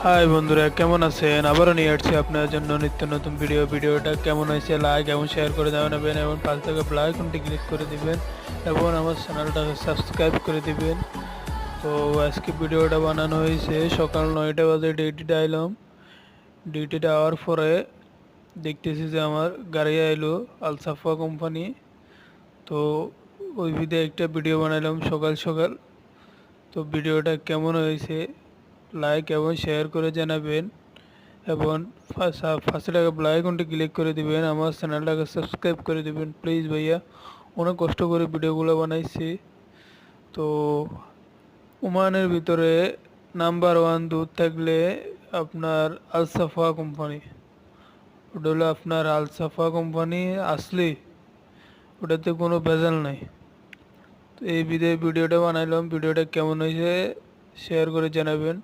High বন্ধুরা, কেমন আছেন? আবারও নিয়ে আসছি আপনার জন্য নিত্য নতুন ভিডিওটা কেমন হয়েছে লাইক এবং শেয়ার করে জানাবেন এবং পাঁচ থেকে বেল আইকনটি ক্লিক করে দিবেন এবং আমার চ্যানেলটাকে সাবস্ক্রাইব করে দিবেন। তো আজকে ভিডিওটা বানানো হয়েছে সকাল 9টা বাজে ডিউটিটা আইলাম। ডিউটিটা আওয়ার পরে দেখতেছি যে আমার গাড়ি আইলো আলসাফা কোম্পানি। তো ওই ভিডিও একটা ভিডিও বানাইলাম সকাল সকাল। তো ভিডিওটা কেমন হয়েছে লাইক এবং শেয়ার করে জানাবেন এবং ফার্স্টে টাকা বেল আইকনটি ক্লিক করে দিবেন, আমার চ্যানেলটাকে সাবস্ক্রাইব করে দিবেন প্লিজ ভাইয়া। অনেক কষ্ট করে ভিডিওগুলো বানাইছি। তো ওমানের ভিতরে নাম্বার ওয়ান দুধ থাকলে আপনার আলসাফা কোম্পানি, ওটা হলো আপনার আলসাফা কোম্পানি আসলি, ওটাতে কোনো ভেজাল নাই। তো এই ভিডিওটা বানাইলাম, ভিডিওটা কেমন হয়েছে শেয়ার করে জানাবেন।